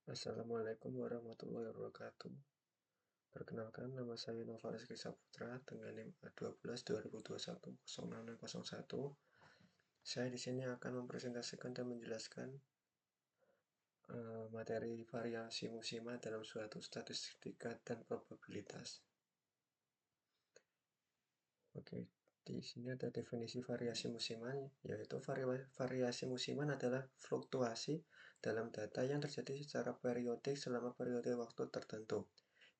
Assalamualaikum warahmatullahi wabarakatuh. Perkenalkan, nama saya Nova Rizky Saputra dengan NIM A12 2021 Saya di sini akan mempresentasikan dan menjelaskan materi variasi musiman dalam suatu statistika dan probabilitas. Oke, di sini ada definisi variasi musiman, yaitu variasi musiman adalah fluktuasi dalam data yang terjadi secara periodik selama periode waktu tertentu.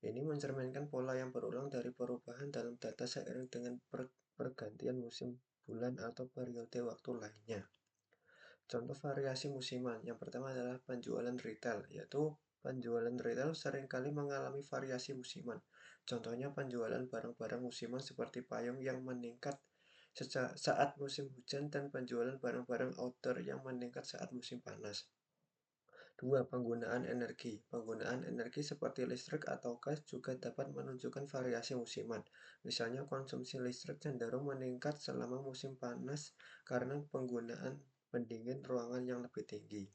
Ini mencerminkan pola yang berulang dari perubahan dalam data seiring dengan pergantian musim, bulan, atau periode waktu lainnya. Contoh variasi musiman, yang pertama adalah penjualan retail, yaitu penjualan retail seringkali mengalami variasi musiman. Contohnya penjualan barang-barang musiman seperti payung yang meningkat saat musim hujan dan penjualan barang-barang outdoor yang meningkat saat musim panas. 2. Penggunaan energi. Penggunaan energi seperti listrik atau gas juga dapat menunjukkan variasi musiman. Misalnya konsumsi listrik cenderung meningkat selama musim panas karena penggunaan pendingin ruangan yang lebih tinggi.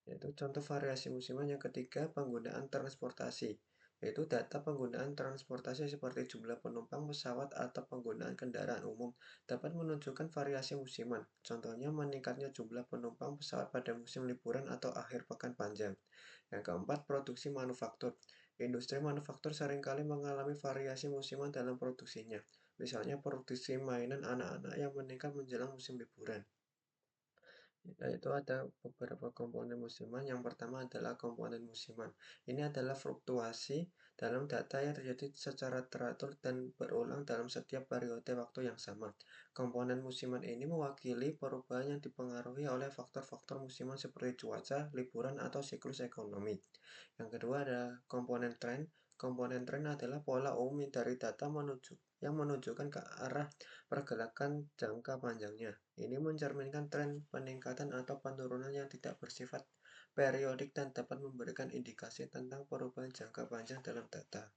Yaitu contoh variasi musiman yang ketiga, penggunaan transportasi, yaitu data penggunaan transportasi seperti jumlah penumpang pesawat atau penggunaan kendaraan umum dapat menunjukkan variasi musiman. Contohnya meningkatnya jumlah penumpang pesawat pada musim liburan atau akhir pekan panjang. Yang keempat, produksi manufaktur. Industri manufaktur seringkali mengalami variasi musiman dalam produksinya. Misalnya produksi mainan anak-anak yang meningkat menjelang musim liburan. Yaitu ada beberapa komponen musiman. Yang pertama adalah komponen musiman. Ini adalah fluktuasi dalam data yang terjadi secara teratur dan berulang dalam setiap periode waktu yang sama. Komponen musiman ini mewakili perubahan yang dipengaruhi oleh faktor-faktor musiman seperti cuaca, liburan, atau siklus ekonomi. Yang kedua adalah komponen tren. Komponen tren adalah pola umum dari data yang menunjukkan ke arah pergerakan jangka panjangnya. Ini mencerminkan tren peningkatan atau penurunan yang tidak bersifat periodik dan dapat memberikan indikasi tentang perubahan jangka panjang dalam data.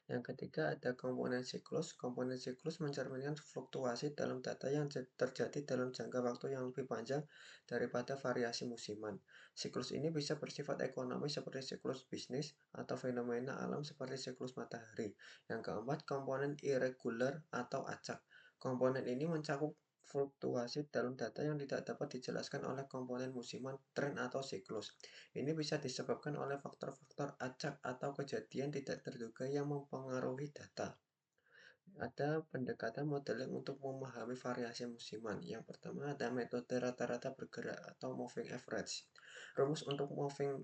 Yang ketiga ada komponen siklus. Komponen siklus mencerminkan fluktuasi dalam data yang terjadi dalam jangka waktu yang lebih panjang daripada variasi musiman. Siklus ini bisa bersifat ekonomi seperti siklus bisnis atau fenomena alam seperti siklus matahari. Yang keempat, komponen irregular atau acak. Komponen ini mencakup fluktuasi dalam data yang tidak dapat dijelaskan oleh komponen musiman, tren, atau siklus. Ini bisa disebabkan oleh faktor-faktor acak atau kejadian tidak terduga yang mempengaruhi data. Ada pendekatan modeling untuk memahami variasi musiman. Yang pertama ada metode rata-rata bergerak atau moving average. Rumus untuk moving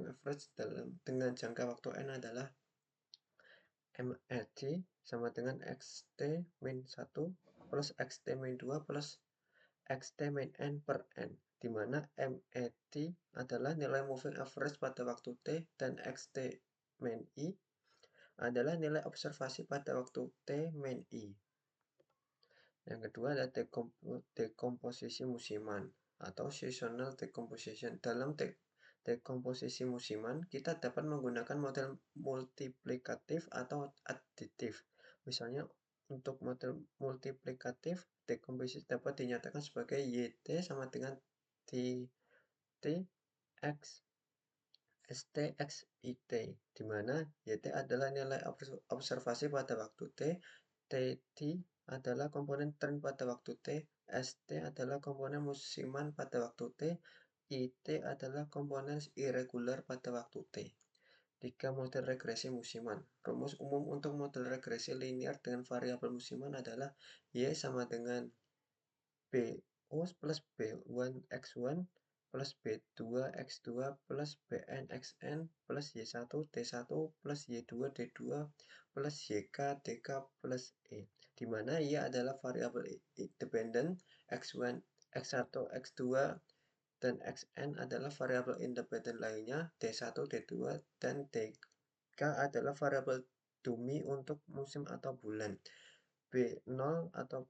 average dengan jangka waktu n adalah MAT sama dengan XT min 1 plus XT min 2 plus XT min N per N, di mana MAT adalah nilai moving average pada waktu T dan XT min I adalah nilai observasi pada waktu T min I. Yang kedua adalah dekomposisi musiman atau seasonal decomposition. Dalam dekomposisi musiman, kita dapat menggunakan model multiplikatif atau aditif. Misalnya untuk model multiplikatif, dekomposisi dapat dinyatakan sebagai YT sama dengan T X ST X IT, di mana YT adalah nilai observasi pada waktu T, TT adalah komponen tren pada waktu T, ST adalah komponen musiman pada waktu T, IT adalah komponen irregular pada waktu T. 3. Model regresi musiman. Rumus umum untuk model regresi linear dengan variabel musiman adalah Y sama dengan BO plus B1X1 plus B2X2 plus BNXN plus Y1 D1 plus Y2 D2 plus YK DK plus E, di mana Y adalah variabel independen, X1, X1, X2, dan Xn adalah variabel independen lainnya, D1, D2, dan DK adalah variabel dummy untuk musim atau bulan. B0 atau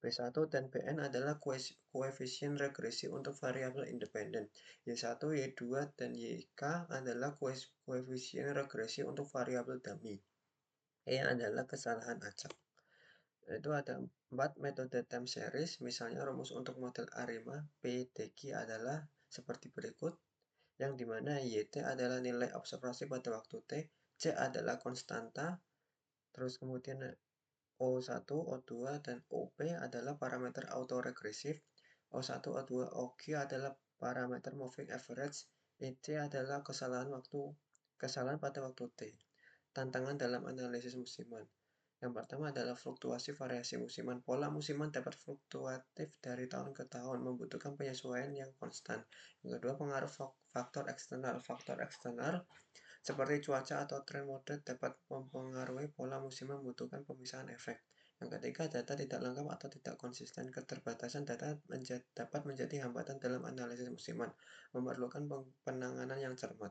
B1 dan Bn adalah koefisien regresi untuk variabel independen. Y1, Y2, dan Yk adalah koefisien regresi untuk variabel dummy. E adalah kesalahan acak. Itu ada 4 metode time series. Misalnya rumus untuk model ARIMA PDQ adalah seperti berikut. yang dimana YT adalah nilai observasi pada waktu T, C adalah konstanta, terus kemudian O1, O2, dan OP adalah parameter autoregresif, O1, O2, OQ adalah parameter moving average, EC adalah kesalahan pada waktu T. Tantangan dalam analisis musiman. Yang pertama adalah fluktuasi variasi musiman. Pola musiman dapat fluktuatif dari tahun ke tahun, membutuhkan penyesuaian yang konstan. Yang kedua, pengaruh faktor eksternal. Faktor eksternal seperti cuaca atau tren mode dapat mempengaruhi pola musiman, membutuhkan pemisahan efek. Yang ketiga, data tidak lengkap atau tidak konsisten. Keterbatasan data dapat menjadi hambatan dalam analisis musiman, memerlukan penanganan yang cermat.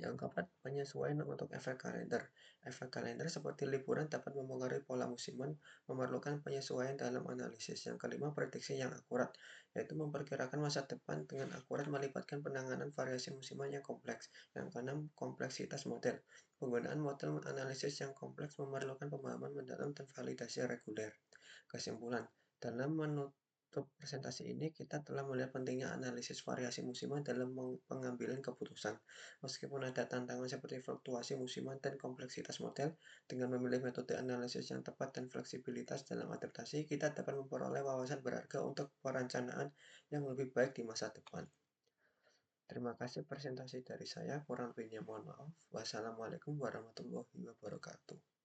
Yang keempat, penyesuaian untuk efek kalender. Efek kalender seperti liburan dapat mempengaruhi pola musiman, memerlukan penyesuaian dalam analisis. Yang kelima, prediksi yang akurat, yaitu memperkirakan masa depan dengan akurat melibatkan penanganan variasi musiman yang kompleks. Yang keenam, kompleksitas model. Penggunaan model analisis yang kompleks memerlukan pemahaman mendalam dan validasi reguler. Kesimpulan, dalam menutup presentasi ini, kita telah melihat pentingnya analisis variasi musiman dalam pengambilan keputusan. Meskipun ada tantangan seperti fluktuasi musiman dan kompleksitas model, dengan memilih metode analisis yang tepat dan fleksibilitas dalam adaptasi, kita dapat memperoleh wawasan berharga untuk perencanaan yang lebih baik di masa depan. Terima kasih presentasi dari saya, kurang lebihnya mohon maaf. Wassalamualaikum warahmatullahi wabarakatuh.